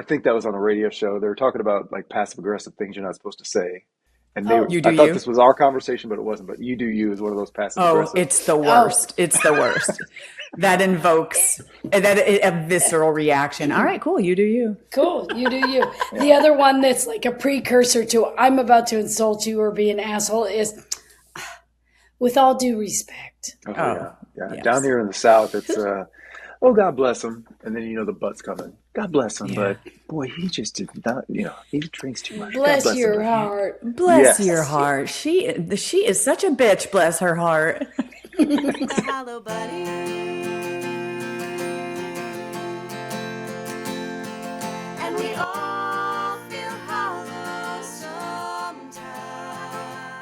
I think that was on a radio show. They were talking about like passive aggressive things you're not supposed to say. And Oh, I thought you. this was our conversation, but it wasn't. But you do you is one of those passive Oh, aggressive. it's the oh, worst. It's the worst. That invokes a visceral reaction. All right, cool. You do you. cool. You do you. The Yeah. other one that's like a precursor to I'm about to insult you or be an asshole is with all due respect. Oh Oh, yeah. Yeah. Down yes. here in the South, it's oh God bless him, and then the butt's coming. God bless him, Yeah. but boy, he just did not. He drinks too much. God Bless bless him, your but heart. Bless your yes. heart. She is such a bitch, bless her heart. Hello, buddy. And we all feel hollow sometimes.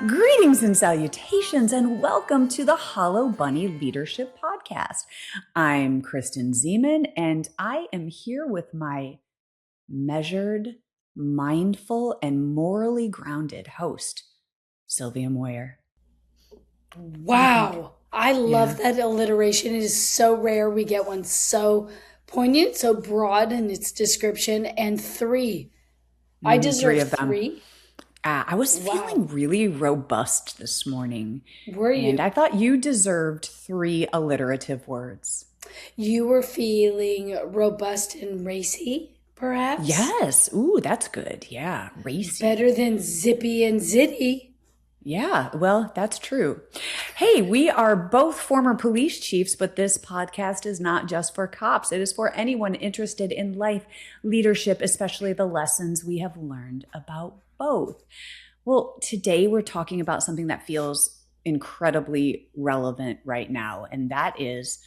Greetings and salutations, and welcome to the Hollow Bunny Leadership Podcast. I'm Kristen Zeman, and I am here with my measured, mindful, and morally grounded host, Sylvia Moyer. What do you think? Wow. I Yeah. love that alliteration. It is so rare we get one so poignant, so broad in its description. And three. I Three deserve of them. three. I was feeling Wow. really robust this morning, Were and I you? thought you deserved three alliterative words. You were feeling robust and racy, perhaps? Yes. Ooh, that's good. Yeah. Racy. Better than zippy and zitty. Yeah, well, that's true. Hey, we are both former police chiefs, but this podcast is not just for cops. It is for anyone interested in life, leadership, especially the lessons we have learned about both. Well, today we're talking about something that feels incredibly relevant right now, and that is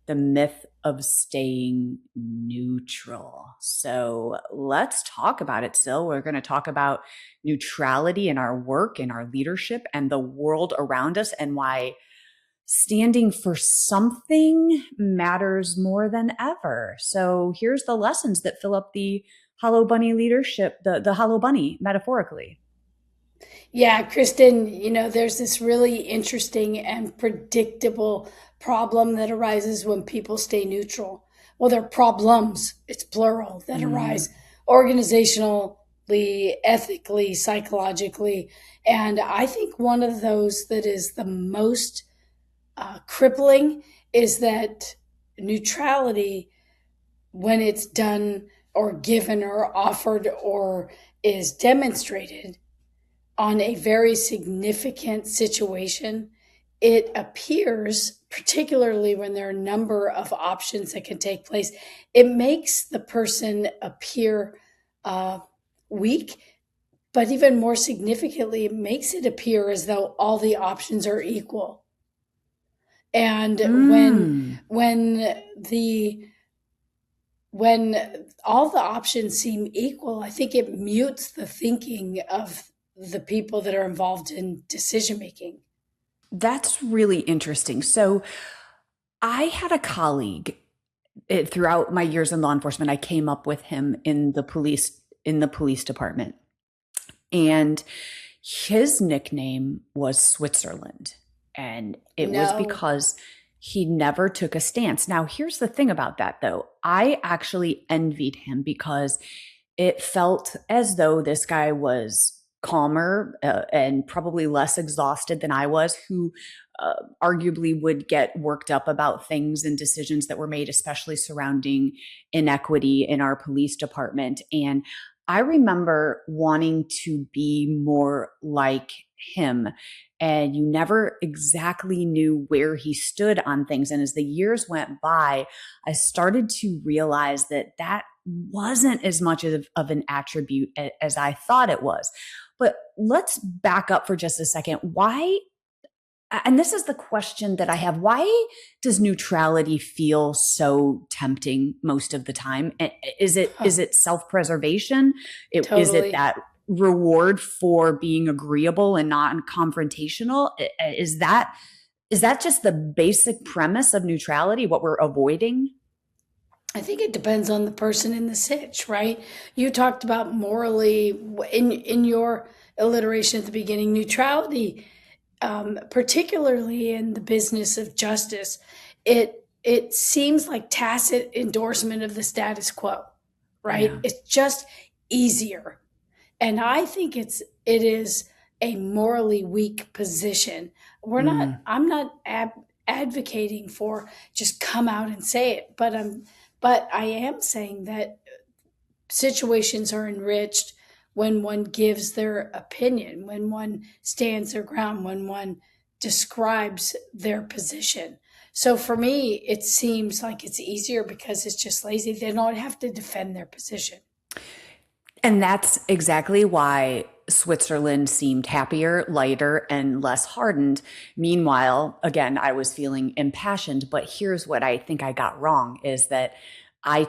the myth of staying neutral. So let's talk about it, Sil. We're going to talk about neutrality in our work, in our leadership, and the world around us, and why standing for something matters more than ever. So here's the lessons that fill up the Hollow Bunny leadership, the Hollow Bunny metaphorically. Yeah, Kristen, there's this really interesting and predictable problem that arises when people stay neutral. Well, they're problems, it's plural, that Mm, arise organizationally, ethically, psychologically. And I think one of those that is the most crippling is that neutrality, when it's done or given or offered or is demonstrated, on a very significant situation, it appears, particularly when there are a number of options that can take place, it makes the person appear uh, weak, but even more significantly, it makes it appear as though all the options are equal. And mm. the when all the options seem equal, I think it mutes the thinking of the people that are involved in decision making. That's really interesting. So I had a colleague throughout my years in law enforcement. I came up with him in the police department, and his nickname was Switzerland, and it was No, because he never took a stance. Now, here's the thing about that, though. I actually envied him because it felt as though this guy was calmer and probably less exhausted than I was, who arguably would get worked up about things and decisions that were made, especially surrounding inequity in our police department. And I remember wanting to be more like him. And you never exactly knew where he stood on things. And as the years went by, I started to realize that that wasn't as much of an attribute as I thought it was. But let's back up for just a second. Why? And this is the question that I have. Why does neutrality feel so tempting most of the time? Is huh, it self-preservation? Is it totally. that reward for being agreeable and not confrontational? Is that just the basic premise of neutrality, what we're avoiding? I think it depends on the person in the sitch, right? You talked about morally in your alliteration at the beginning, neutrality, particularly in the business of justice. It seems like tacit endorsement of the status quo, right? Yeah. It's just easier. And I think it is a morally weak position. I'm not advocating for just come out and say it, but I am saying that situations are enriched when one gives their opinion, when one stands their ground, when one describes their position. So for me, it seems like it's easier because it's just lazy. They don't have to defend their position. And that's exactly why Switzerland seemed happier, lighter, and less hardened. Meanwhile, again, I was feeling impassioned. But here's what I think I got wrong is that I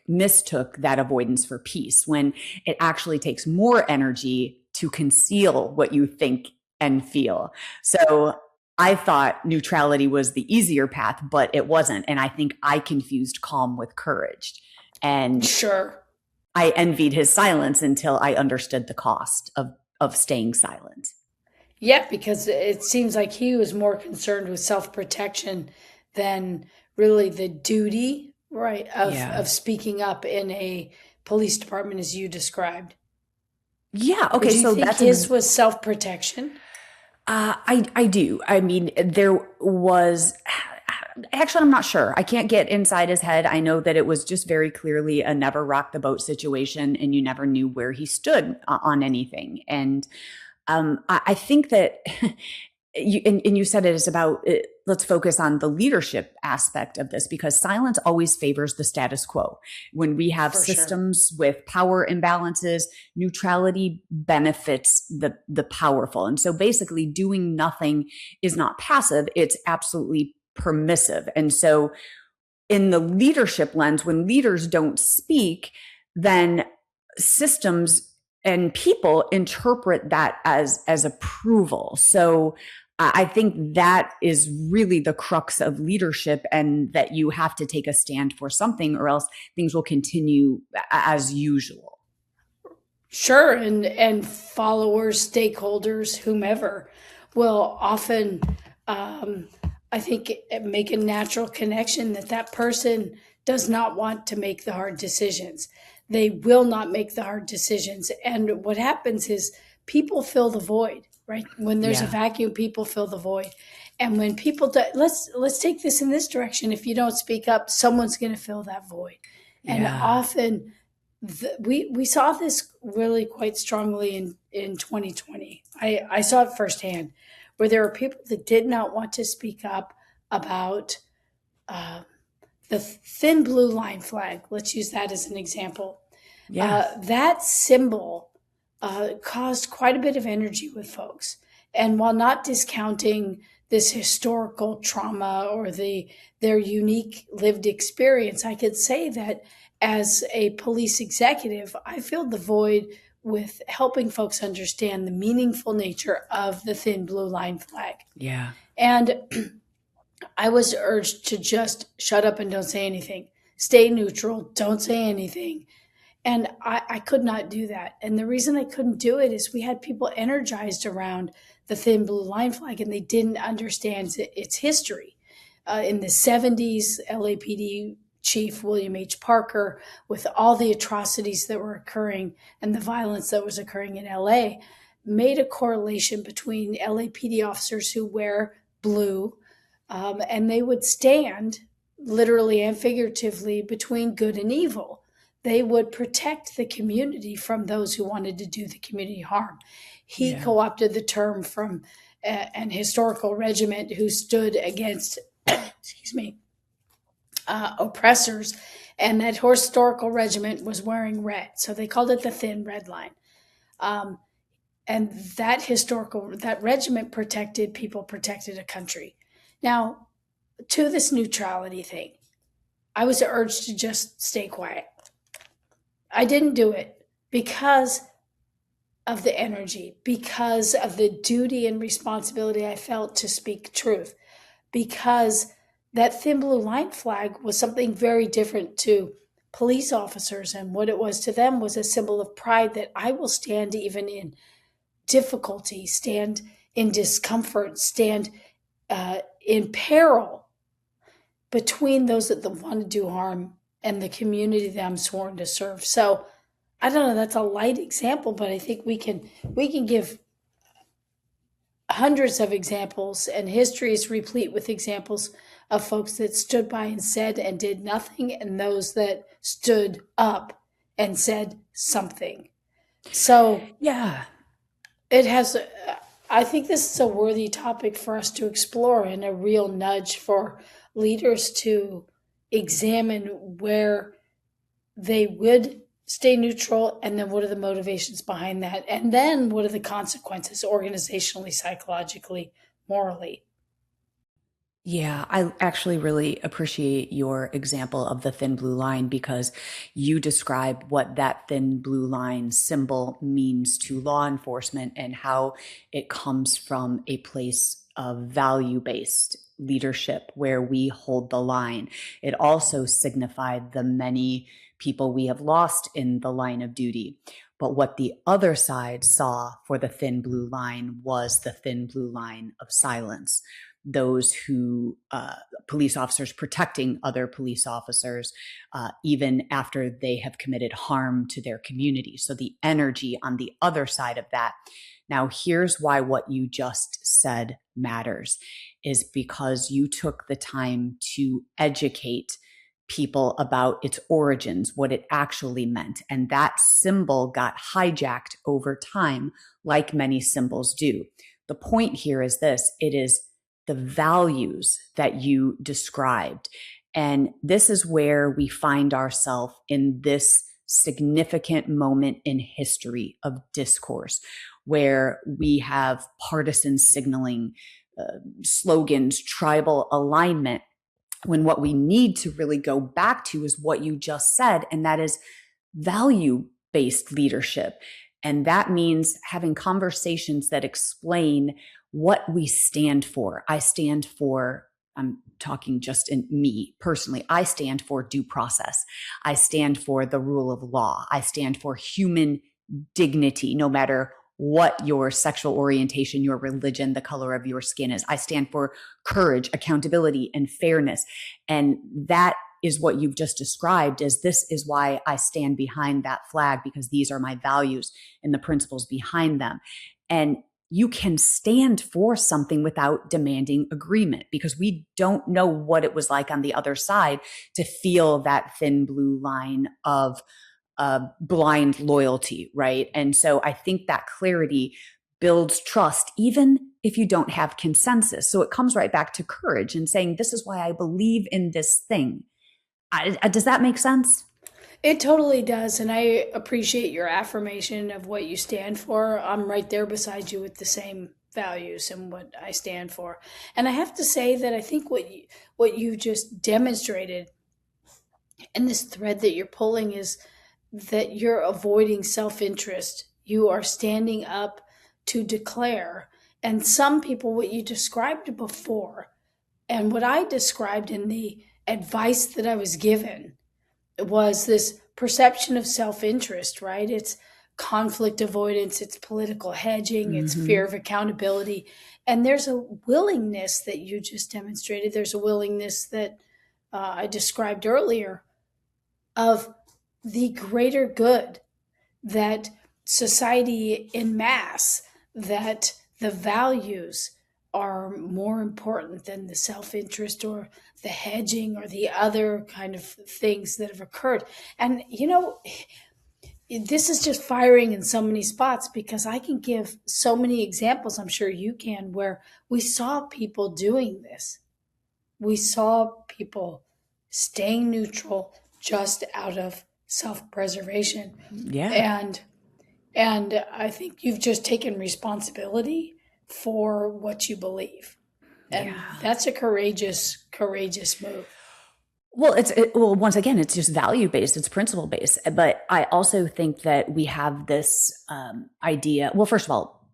mistook that avoidance for peace when it actually takes more energy to conceal what you think and feel. So I thought neutrality was the easier path, but it wasn't. And I think I confused calm with courage. And Sure. I envied his silence until I understood the cost of staying silent. Yeah, because it seems like he was more concerned with self-protection than really the duty, right, of speaking up in a police department as you described. Yeah. But Okay. do you So think his was self-protection? I do. I mean, there was actually, I'm not sure. I can't get inside his head. I know that it was just very clearly a never rock the boat situation, and you never knew where he stood on anything. And I think that you said it is about let's focus on the leadership aspect of this because silence always favors the status quo. When we have For sure. systems with power imbalances, neutrality benefits the powerful. And so basically doing nothing is not passive, it's absolutely permissive. And so in the leadership lens, when leaders don't speak, then systems and people interpret that as approval. So I think that is really the crux of leadership, and that you have to take a stand for something, or else things will continue as usual. Sure, and followers, stakeholders, whomever will often, I think, make a natural connection that that person does not want to make the hard decisions. They will not make the hard decisions, and what happens is people fill the void. Right, when there's a vacuum, people fill the void, and when people do, let's take this in this direction. If you don't speak up, someone's going to fill that void, and often. We saw this really quite strongly in 2020. I saw it firsthand, where there were people that did not want to speak up about the thin blue line flag. Let's use that as an example. That symbol caused quite a bit of energy with folks. And while not discounting this historical trauma or their unique lived experience, I could say that as a police executive, I filled the void with helping folks understand the meaningful nature of the thin blue line flag. Yeah. And I was urged to just shut up and don't say anything. Stay neutral, don't say anything. And I could not do that. And the reason I couldn't do it is we had people energized around the thin blue line flag, and they didn't understand its history. In the 70s, LAPD Chief William H. Parker, with all the atrocities that were occurring and the violence that was occurring in LA, made a correlation between LAPD officers who wear blue, and they would stand literally and figuratively between good and evil. They would protect the community from those who wanted to do the community harm. He co-opted the term from an historical regiment who stood against, oppressors, and that historical regiment was wearing red, so they called it the thin red line. And that regiment protected people, protected a country. Now, to this neutrality thing, I was urged to just stay quiet. I didn't do it because of the energy, because of the duty and responsibility I felt to speak truth, because that thin blue line flag was something very different to police officers, and what it was to them was a symbol of pride that I will stand even in difficulty, stand in discomfort, stand in peril between those that want to do harm and the community that I'm sworn to serve. So I don't know, that's a light example, but I think we can give hundreds of examples, and history is replete with examples of folks that stood by and said and did nothing, and those that stood up and said something. So Yeah. it has, I think this is a worthy topic for us to explore, and a real nudge for leaders to examine where they would stay neutral, and then what are the motivations behind that, and then what are the consequences organizationally, psychologically, morally. Yeah, I actually really appreciate your example of the thin blue line because you describe what that thin blue line symbol means to law enforcement and how it comes from a place of value-based leadership where we hold the line. It also signified the many people we have lost in the line of duty. But what the other side saw for the thin blue line was the thin blue line of silence. Those who, police officers protecting other police officers, even after they have committed harm to their community. So the energy on the other side of that. Now, here's why what you just said matters, is because you took the time to educate people about its origins, what it actually meant. And that symbol got hijacked over time, like many symbols do. The point here is this: it is the values that you described. And this is where we find ourselves in this significant moment in history of discourse, where we have partisan signaling, slogans, tribal alignment, when what we need to really go back to is what you just said, and that is value-based leadership. And that means having conversations that explain what we stand for. I stand for, I'm talking just in me personally, I stand for due process. I stand for the rule of law. I stand for human dignity, no matter what your sexual orientation, your religion, the color of your skin is. I stand for courage, accountability, and fairness. And that is what you've just described as this is why I stand behind that flag, because these are my values and the principles behind them. And you can stand for something without demanding agreement, because we don't know what it was like on the other side to feel that thin blue line of blind loyalty, right? And so I think that clarity builds trust, even if you don't have consensus. So it comes right back to courage and saying, this is why I believe in this thing. Does that make sense? It totally does. And I appreciate your affirmation of what you stand for. I'm right there beside you with the same values and what I stand for. And I have to say that I think what you just demonstrated, and this thread that you're pulling, is that you're avoiding self-interest. You are standing up to declare. And some people, what you described before, and what I described in the advice that I was given, was this perception of self-interest, right? It's conflict avoidance, it's political hedging, it's fear of accountability. And there's a willingness that you just demonstrated. There's a willingness that I described earlier of the greater good, that society in mass, that the values are more important than the self-interest or the hedging or the other kind of things that have occurred. And, this is just firing in so many spots, because I can give so many examples, I'm sure you can, where we saw people doing this. We saw people staying neutral just out of self-preservation. Yeah. And I think you've just taken responsibility for what you believe. And that's a courageous move. Well, well, once again, it's just value based, it's principle based. But I also think that we have this idea. Well, first of all,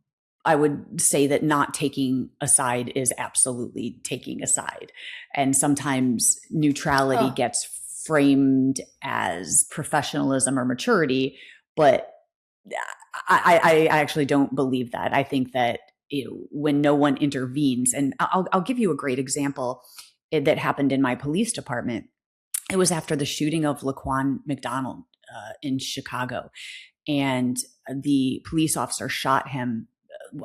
I would say that not taking a side is absolutely taking a side. And sometimes neutrality gets framed as professionalism or maturity, but I actually don't believe that. I think that when no one intervenes, and I'll give you a great example that happened in my police department. It was after the shooting of Laquan McDonald in Chicago. And the police officer shot him,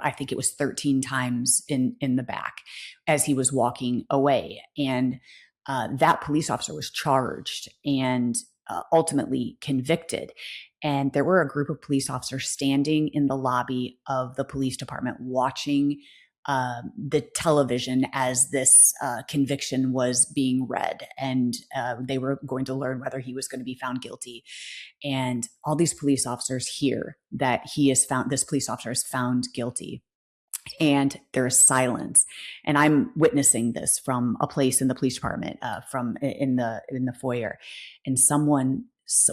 I think it was 13 times in the back as he was walking away. And that police officer was charged and ultimately convicted. And there were a group of police officers standing in the lobby of the police department watching the television as this conviction was being read. And they were going to learn whether he was going to be found guilty. And all these police officers hear that this police officer is found guilty. And there is silence. And I'm witnessing this from a place in the police department, from in the foyer. And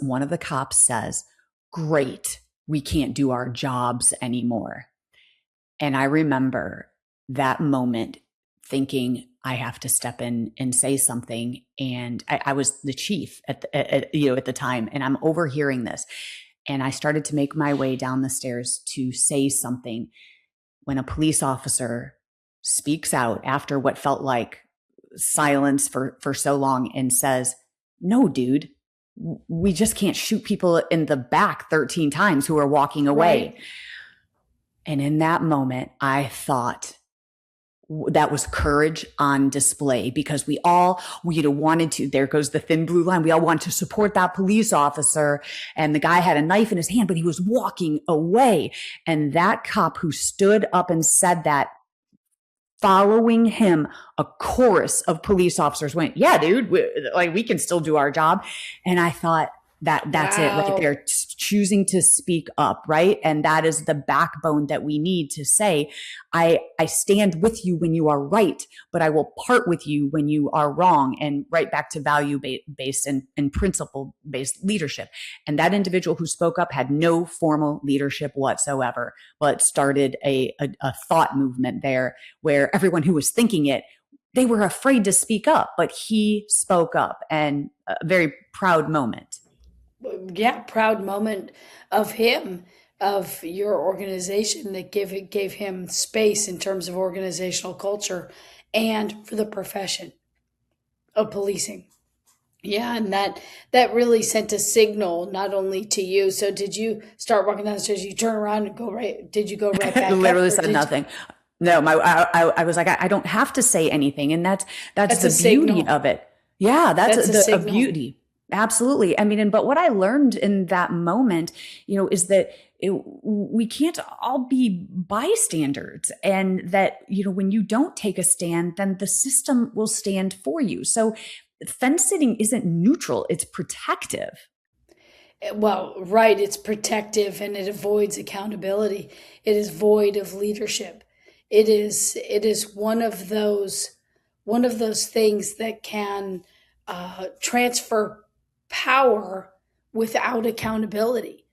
one of the cops says, "Great, we can't do our jobs anymore." And I remember that moment thinking, I have to step in and say something. And I was the chief at the time, and I'm overhearing this. And I started to make my way down the stairs to say something when a police officer speaks out after what felt like silence for so long and says, "No, dude, we just can't shoot people in the back 13 times who are walking away." Right. And in that moment, I thought that was courage on display, because we wanted to, there goes the thin blue line. We all want to support that police officer. And the guy had a knife in his hand, but he was walking away. And that cop who stood up and said that, following him, a chorus of police officers went, "Yeah, dude, we can still do our job." And I thought, that's wow. It right there, choosing to speak up, right? And that is the backbone that we need to say, I stand with you when you are right, but I will part with you when you are wrong. And right back to value-based and principle-based leadership. And that individual who spoke up had no formal leadership whatsoever, but started a thought movement there where everyone who was thinking it, they were afraid to speak up, but he spoke up, and a very proud moment. Yeah, proud moment of him, of your organization, that gave him space in terms of organizational culture and for the profession of policing. Yeah, and that really sent a signal not only to you. So did you start walking down the stairs? You turn around and go right? Did you go right back? Literally said nothing. No, I was like, I don't have to say anything, and that's the beauty of it. Yeah, that's the beauty. Absolutely. I mean, but what I learned in that moment, is that we can't all be bystanders, and that, when you don't take a stand, then the system will stand for you. So fence sitting isn't neutral, it's protective. Well, right. It's protective, and it avoids accountability. It is void of leadership. It is one of those things that can transfer power without accountability,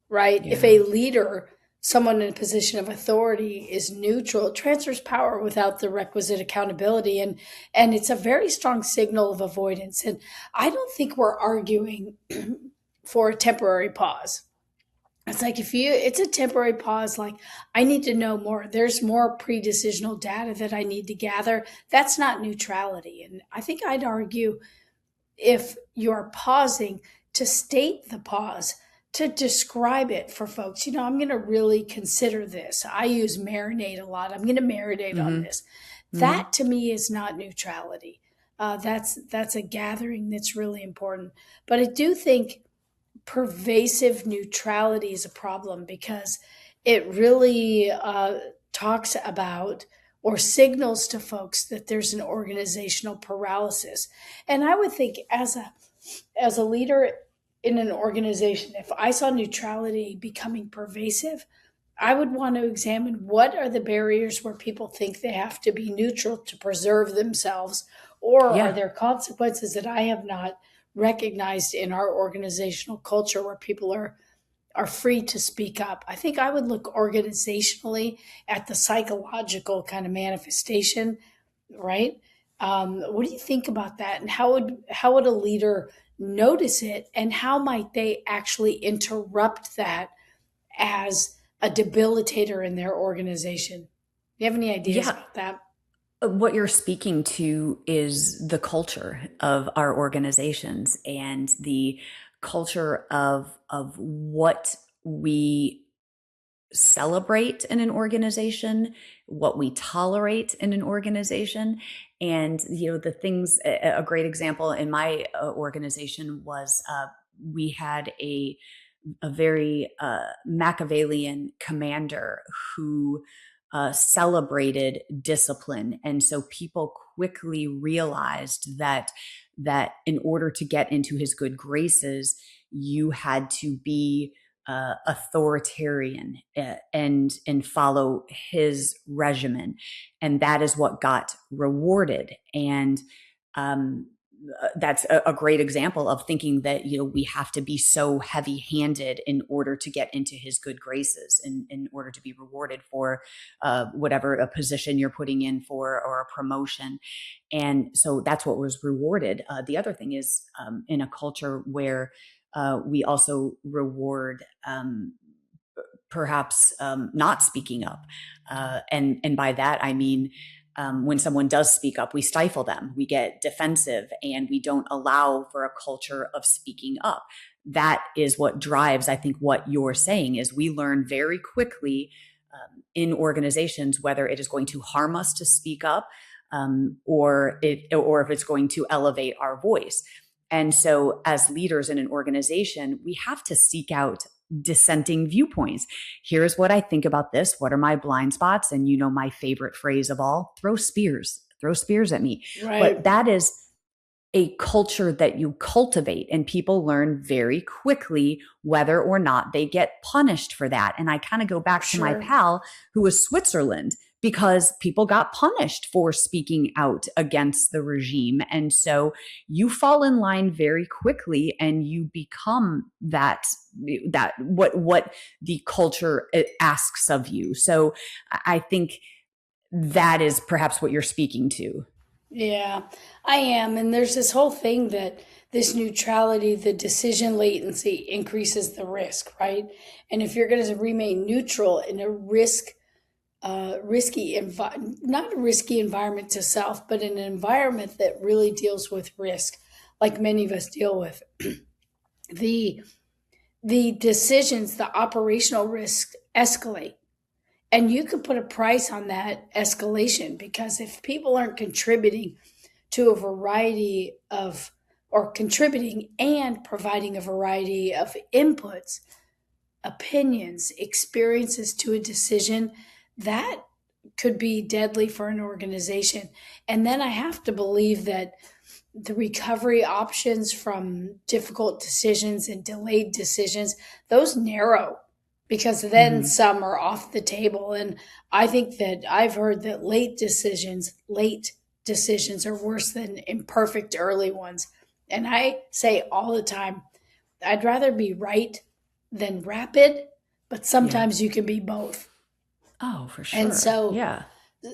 right? Yeah. If a leader, someone in a position of authority, is neutral, it transfers power without the requisite accountability. And it's a very strong signal of avoidance. And I don't think we're arguing for a temporary pause. It's like, it's a temporary pause, like, I need to know more. There's more pre-decisional data that I need to gather. That's not neutrality. And I think I'd argue, if you're pausing, to state the pause, to describe it for folks. I'm going to really consider this. I use marinate a lot. I'm going to marinate on this. That to me is not neutrality. That's a gathering that's really important. But I do think pervasive neutrality is a problem, because it really talks about or signals to folks that there's an organizational paralysis. And I would think, as a leader in an organization, if I saw neutrality becoming pervasive, I would want to examine what are the barriers where people think they have to be neutral to preserve themselves, or are there consequences that I have not recognized in our organizational culture where people are free to speak up. I think I would look organizationally at the psychological kind of manifestation, right? What do you think about that? And how would a leader notice it? And how might they actually interrupt that as a debilitator in their organization? Do you have any ideas about that? What you're speaking to is the culture of our organizations and the culture of what we celebrate in an organization, what we tolerate in an organization. And, the things, a great example in my organization was we had a very Machiavellian commander who celebrated discipline, and so people quickly realized that in order to get into his good graces, you had to be authoritarian and follow his regimen, and that is what got rewarded. And um, that's a great example of thinking that we have to be so heavy-handed in order to get into his good graces, in order to be rewarded for whatever a position you're putting in for, or a promotion. And so that's what was rewarded. The other thing is, in a culture where we also reward perhaps not speaking up, and by that I mean, when someone does speak up, we stifle them, we get defensive, and we don't allow for a culture of speaking up. That is what drives, I think, what you're saying is we learn very quickly in organizations whether it is going to harm us to speak up, or if it's going to elevate our voice. And so, as leaders in an organization, we have to seek out dissenting viewpoints. Here's what I think about this. What are my blind spots? And my favorite phrase of all, throw spears at me. Right. But that is a culture that you cultivate, and people learn very quickly whether or not they get punished for that. And I kind of go back to my pal who was Switzerland, because people got punished for speaking out against the regime. And so you fall in line very quickly, and you become that what the culture asks of you. So I think that is perhaps what you're speaking to. Yeah, I am. And there's this whole thing that this neutrality, the decision latency increases the risk, right? And if you're going to remain neutral in a not a risky environment to self, but in an environment that really deals with risk, like many of us deal with, the the decisions, the operational risks escalate. And you can put a price on that escalation, because if people aren't contributing to a variety of, or contributing and providing a variety of inputs, opinions, experiences to a decision, that could be deadly for an organization. And then I have to believe that the recovery options from difficult decisions and delayed decisions, those narrow, because then some are off the table. And I think that I've heard that late decisions are worse than imperfect early ones. And I say all the time, I'd rather be right than rapid, but sometimes you can be both. Oh, for sure. And so Yeah.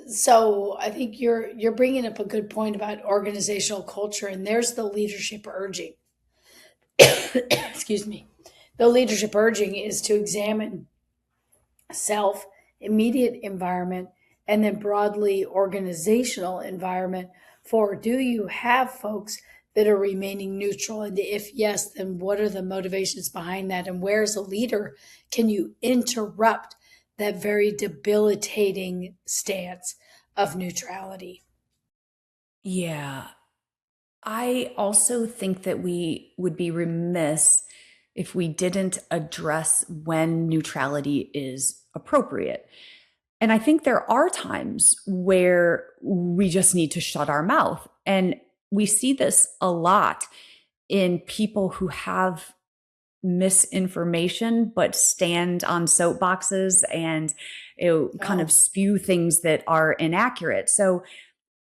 so I think you're bringing up a good point about organizational culture, and there's the leadership urging. Excuse me. The leadership urging is to examine self, immediate environment, and then broadly organizational environment. For, do you have folks that are remaining neutral? And if yes, then what are the motivations behind that? And where, as a leader, can you interrupt that very debilitating stance of neutrality? Yeah. I also think that we would be remiss if we didn't address when neutrality is appropriate. And I think there are times where we just need to shut our mouth. And we see this a lot in people who have misinformation but stand on soapboxes and kind of spew things that are inaccurate. So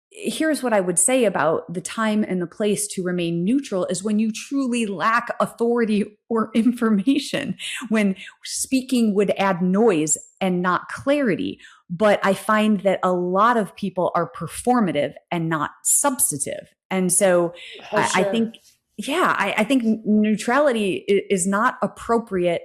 here's what I would say about the time and the place to remain neutral is when you truly lack authority or information, when speaking would add noise and not clarity. But I find that a lot of people are performative and not substantive. And so I think, I think neutrality is not appropriate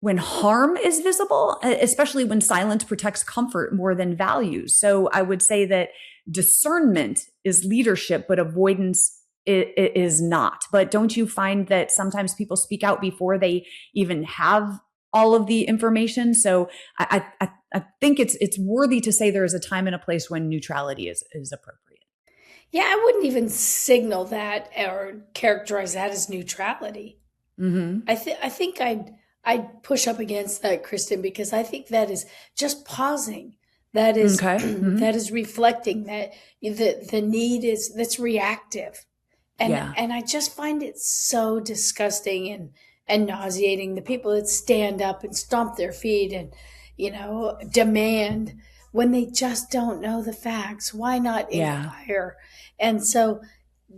when harm is visible, especially when silence protects comfort more than values. So I would say that discernment is leadership, but avoidance is not. But don't you find that sometimes people speak out before they even have all of the information? So I think it's worthy to say there is a time and a place when neutrality is appropriate. Yeah, I wouldn't even signal that or characterize that as neutrality. Mm-hmm. I think I'd push up against that, Kristen, because I think that is just pausing. That is Okay. Mm-hmm. that is reflecting that the need is that's reactive, Yeah. and I just find it so disgusting and nauseating. The people that stand up and stomp their feet and demand when they just don't know the facts. Why not Yeah. inquire? And so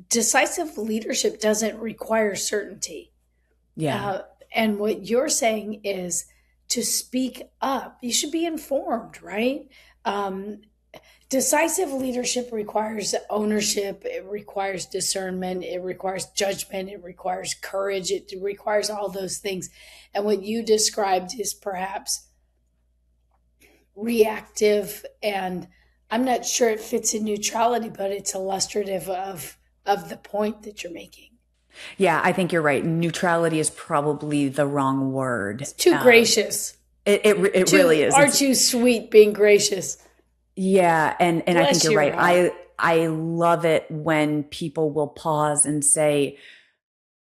decisive leadership doesn't require certainty. Yeah. Uh, and what you're saying is to speak up. You should be informed, right? Um, Decisive leadership requires ownership, it requires discernment, it requires judgment, it requires courage, it requires all those things. And what you described is perhaps reactive, and I'm not sure it fits in neutrality, but it's illustrative of the point that you're making. Yeah, I think you're right. Neutrality is probably the wrong word. It's too gracious. It really is. Aren't you sweet being gracious? Yeah, and I think Bless you're your right. heart. I love it when people will pause and say,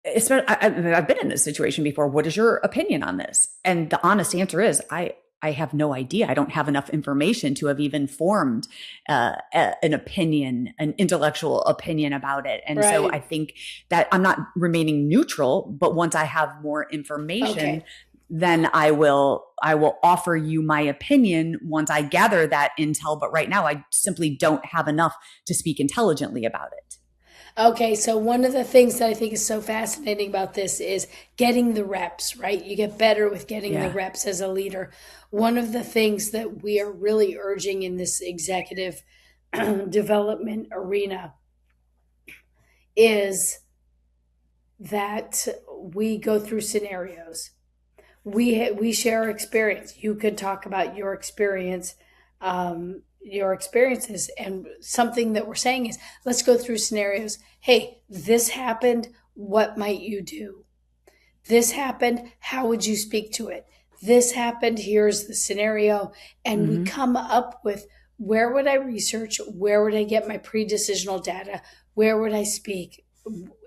especially, I've been in this situation before. What is your opinion on this? And the honest answer is, I have no idea. I don't have enough information to have even formed an opinion, an intellectual opinion about it. And so Right. I think that I'm not remaining neutral, but once I have more information, Okay. then I will offer you my opinion once I gather that intel. But right now, I simply don't have enough to speak intelligently about it. Okay, so one of the things that I think is so fascinating about this is getting the reps, right? You get better with getting the Yeah. reps as a leader. One of the things that we are really urging in this executive development arena is that we go through scenarios. We share experience. You could talk about your experience, your experiences, and something that we're saying is let's go through scenarios. Hey, this happened. What might you do? This happened. How would you speak to it? This happened. Here's the scenario, and we Mm-hmm. come up with where would I research? Where would I get my pre-decisional data? Where would I speak?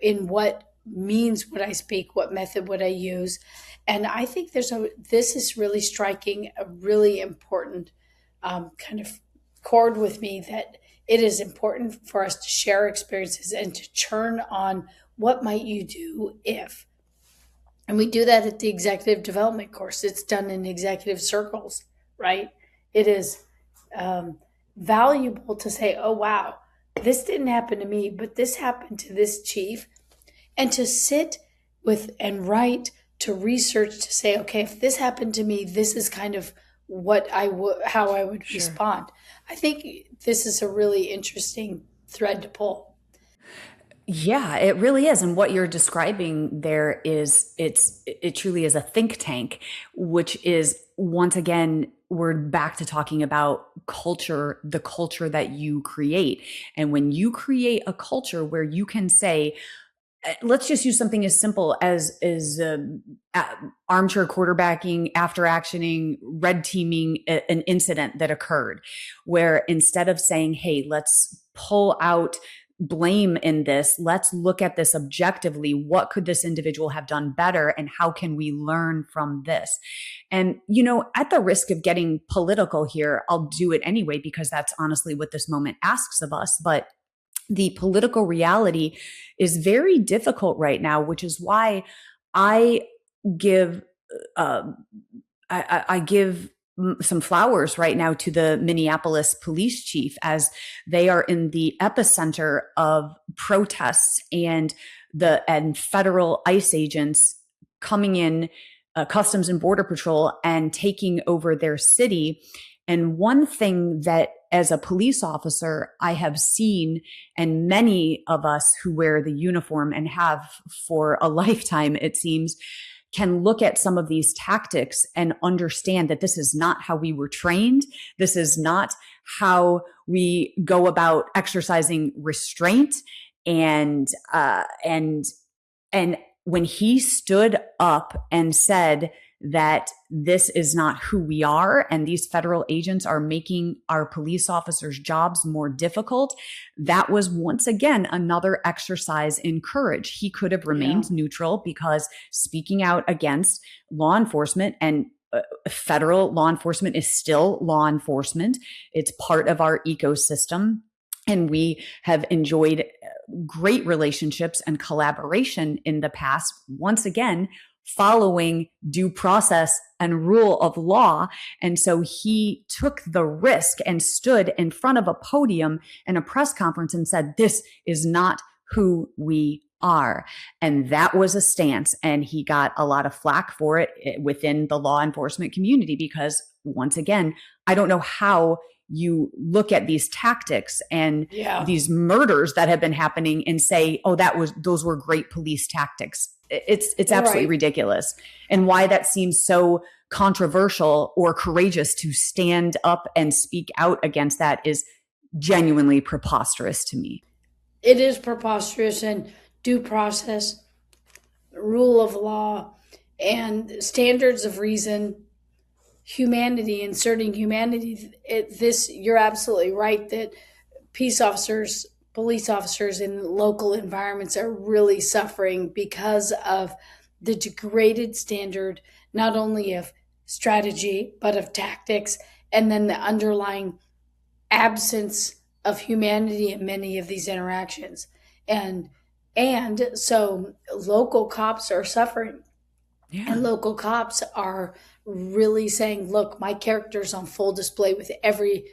In what means would I speak? What method would I use? And I think this is really striking a really important kind of chord with me, that it is important for us to share experiences and to turn on what might you do if. And we do that at the executive development course. It's done in executive circles, right? It is valuable to say, oh, wow, this didn't happen to me, but this happened to this chief. And to sit with and write, to research, to say, okay, if this happened to me, this is kind of how I would Sure. respond. I think this is a really interesting thread to pull. Yeah, it really is. And what you're describing there is it truly is a think tank, which is once again, we're back to talking about culture, the culture that you create. And when you create a culture where you can say, let's just use something as simple as armchair quarterbacking, after actioning, red teaming an incident that occurred, where instead of saying, "Hey, let's pull out blame in this. Let's look at this objectively. What could this individual have done better, and how can we learn from this?" And at the risk of getting political here, I'll do it anyway because that's honestly what this moment asks of us. But the political reality is very difficult right now, which is why I give uh, I give some flowers right now to the Minneapolis police chief, as they are in the epicenter of protests and federal ICE agents coming in, Customs and Border Patrol, and taking over their city. And one thing that, as a police officer, I have seen, and many of us who wear the uniform and have for a lifetime, it seems, can look at some of these tactics and understand that this is not how we were trained. This is not how we go about exercising restraint. And when he stood up and said that this is not who we are and these federal agents are making our police officers' jobs more difficult, that was once again another exercise in courage. He could have remained neutral, because speaking out against law enforcement, and federal law enforcement is still law enforcement, it's part of our ecosystem. And we have enjoyed great relationships and collaboration in the past, once again, following due process and rule of law. And so he took the risk and stood in front of a podium in a press conference and said, this is not who we are. And that was a stance. And he got a lot of flack for it within the law enforcement community, because once again, I don't know how you look at these tactics and these murders that have been happening and say, oh, those were great police tactics. It's absolutely ridiculous. And why that seems so controversial or courageous to stand up and speak out against that is genuinely preposterous to me. It is preposterous, and due process, rule of law, and standards of reason, humanity, inserting humanity. You're absolutely right that police officers in local environments are really suffering because of the degraded standard, not only of strategy, but of tactics, and then the underlying absence of humanity in many of these interactions. And so local cops are suffering. Yeah. And local cops are really saying, look, my character's on full display with every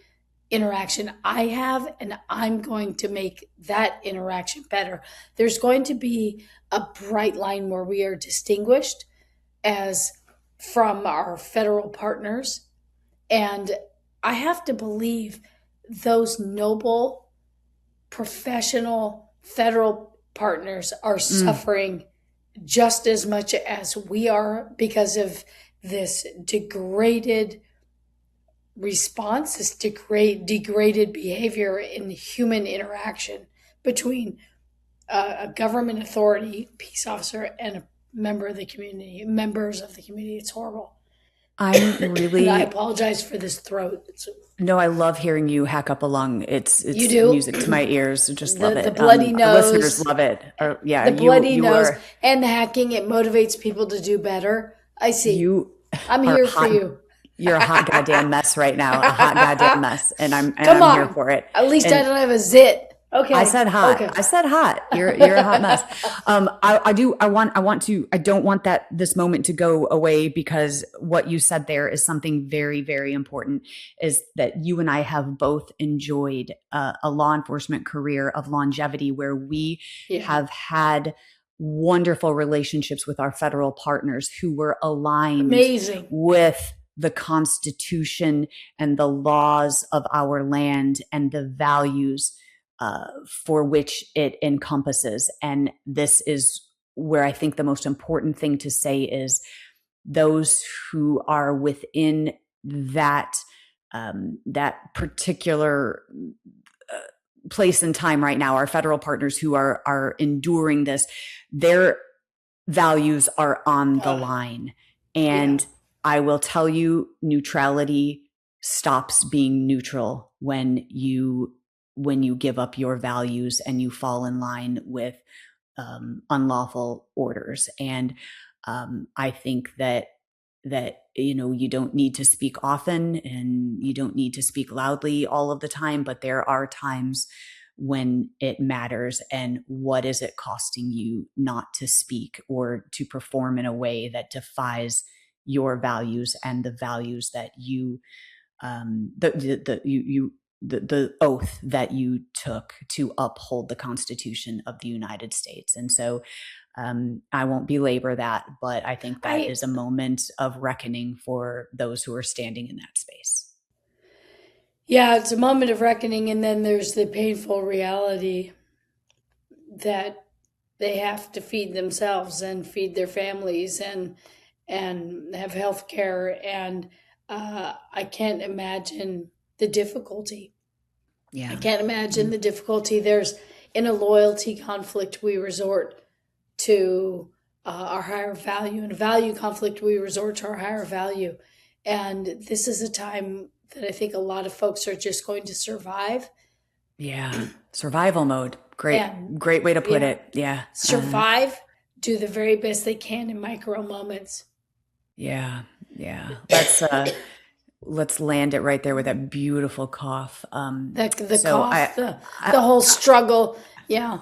interaction I have, and I'm going to make that interaction better. There's going to be a bright line where we are distinguished as from our federal partners. And I have to believe those noble, professional federal partners are suffering just as much as we are because of this degraded response, this degraded behavior in human interaction between a government authority, peace officer, and a members of the community. It's horrible. I'm really. And I apologize for this throat. No, I love hearing you hack up a lung. It's you do? Music to my ears. Just love it. The bloody nose. Listeners love it. The bloody nose and the hacking. It motivates people to do better. I see. I'm here for you. You're a hot goddamn mess right now. A hot goddamn mess, and I'm here for it. At least I don't have a zit. Okay. I said hot. Okay. I said hot. You're a hot mess. I don't want this moment to go away, because what you said there is something very, very important, is that you and I have both enjoyed a law enforcement career of longevity, where we have had wonderful relationships with our federal partners who were aligned with the Constitution and the laws of our land and the values for which it encompasses. And this is where I think the most important thing to say is those who are within that particular place and time right now, our federal partners who are enduring this, their values are on the line. And I will tell you, neutrality stops being neutral when you give up your values and you fall in line with unlawful orders. And I think that you don't need to speak often, and you don't need to speak loudly all of the time, but there are times when it matters. And what is it costing you not to speak or to perform in a way that defies your values and the values that you the oath that you took to uphold the Constitution of the United States. And so I won't belabor that, but I think that is a moment of reckoning for those who are standing in that space. Yeah, it's a moment of reckoning. And then there's the painful reality that they have to feed themselves and feed their families and have health care. And I can't imagine the difficulty. Yeah. I can't imagine the difficulty. There's in a loyalty conflict, we resort to our higher value. In a value conflict, we resort to our higher value. And this is a time that I think a lot of folks are just going to survive. Yeah. Survival mode. And Great way to put it. Yeah. Survive, do the very best they can in micro moments. Yeah. Let's land it right there with that beautiful cough. The so cough, the whole struggle. Yeah.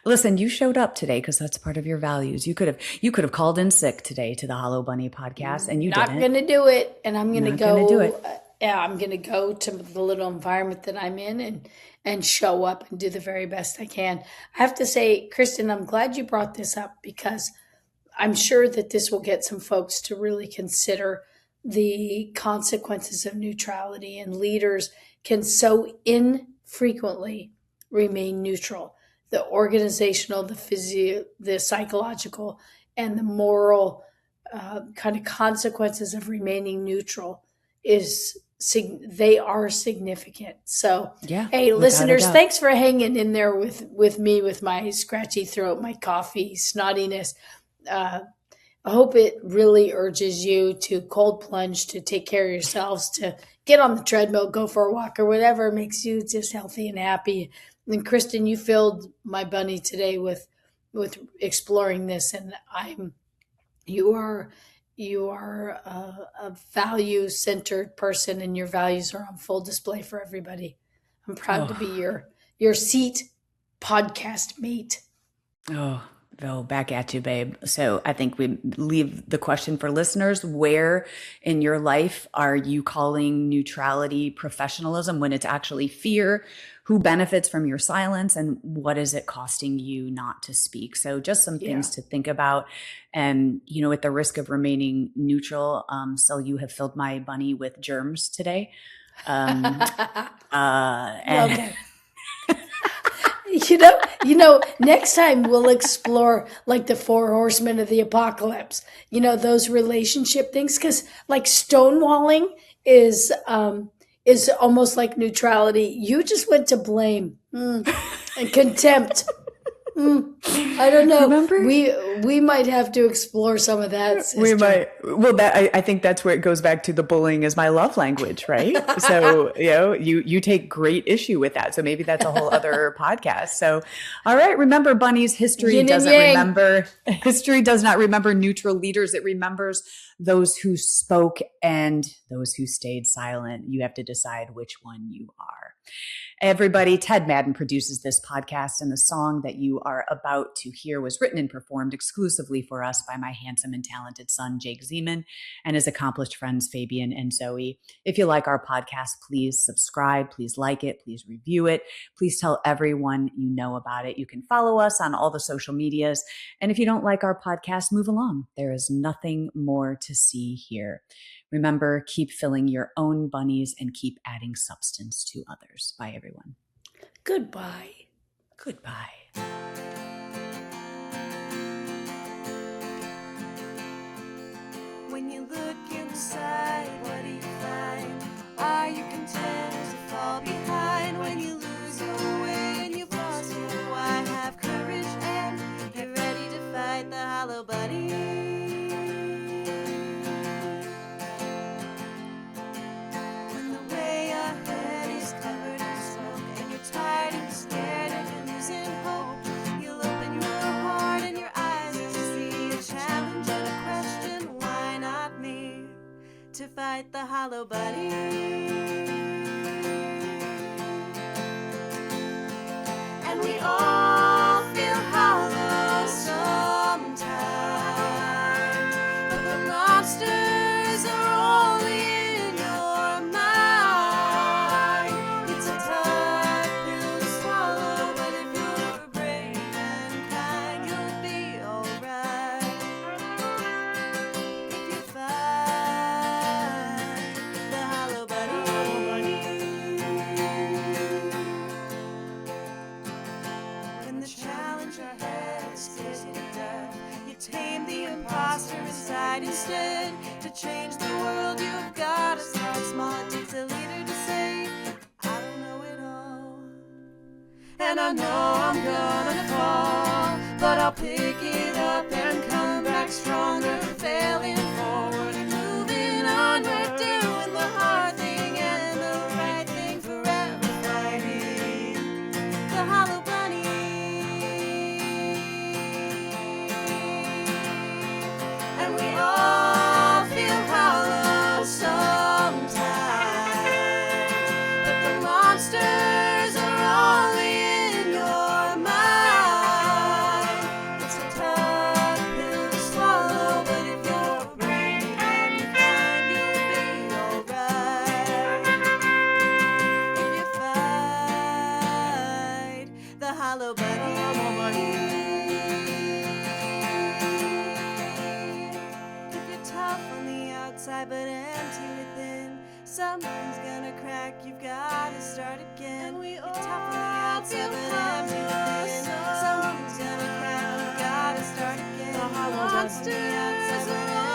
Listen, you showed up today because that's part of your values. You could have called in sick today to the Hollow Bunny podcast, and you Not didn't. going to do it, and I'm going to go. Gonna do it. I'm going to go to the little environment that I'm in and show up and do the very best I can. I have to say, Kristen, I'm glad you brought this up because I'm sure that this will get some folks to really consider the consequences of neutrality, and leaders can so infrequently remain neutral. The organizational, the psychological, and the moral kind of consequences of remaining neutral they are significant. So, Yeah, hey, without a listeners, doubt. thanks for hanging in there with me, with my scratchy throat, my coffee, snottiness. I hope it really urges you to cold plunge, to take care of yourselves, to get on the treadmill, go for a walk, or whatever makes you just healthy and happy. And Kristen, you filled my bunny today with exploring this, and you are a value centered person, and your values are on full display for everybody. I'm proud to be your seat podcast mate. Oh, back at you, babe. So I think we leave the question for listeners. Where in your life are you calling neutrality professionalism when it's actually fear? Who benefits from your silence? And what is it costing you not to speak? So just some things to think about. And, at the risk of remaining neutral, so you have filled my bunny with germs today. Okay. Next time we'll explore like the 4 horsemen of the apocalypse, those relationship things. Cause like stonewalling is almost like neutrality. You just went to blame and contempt. I don't know. Remember? We might have to explore some of that, sister. We might. Well, I think that's where it goes back to the bullying is my love language, right? So, you take great issue with that. So maybe that's a whole other podcast. So, all right. Remember, bunnies, history Yin and does not remember neutral leaders. It remembers those who spoke and those who stayed silent. You have to decide which one you are. Everybody, Ted Madden produces this podcast, and the song that you are about to hear was written and performed exclusively for us by my handsome and talented son, Jake Zeman, and his accomplished friends, Fabian and Zoe. If you like our podcast, please subscribe, please like it, please review it. Please tell everyone you know about it. You can follow us on all the social medias. And if you don't like our podcast, move along. There is nothing more to see here. Remember, keep filling your own bunnies and keep adding substance to others. Bye, everyone. Goodbye. Goodbye. When you look inside, what do you find? Are you content to fall behind? When you lose your way and you fall so why have courage and get ready to fight the hollow bunny? Tired and scared and you're losing hope, you'll open your heart and your eyes to see a challenge and a question, why not me, to fight the hollow bunny? And we all feel hollow sometimes, but the monsters are only in your mind. It's a tough pill to swallow, but if you're brave and kind, you'll be alright. If you fight the hollow bunny, when the challenge ahead instead. To change the world, you've gotta start small. It takes a leader to say, I don't know it all. And I know I'm gonna fall, but I'll pick it up and come back stronger. Failing forward and moving onward, doing the hard thing and the right thing, forever fighting the hollow bunny. And we all feel hollow sometimes, but the monsters are only in your mind. It's a tough pill to swallow, but if you're brave and kind, you'll be alright. If you fight the hollow bunny. If you're tough on the outside but empty within, something's gonna crack, you've gotta start again. You're tough on the outside but empty within, something's gonna crack, you've gotta start again. The monsters are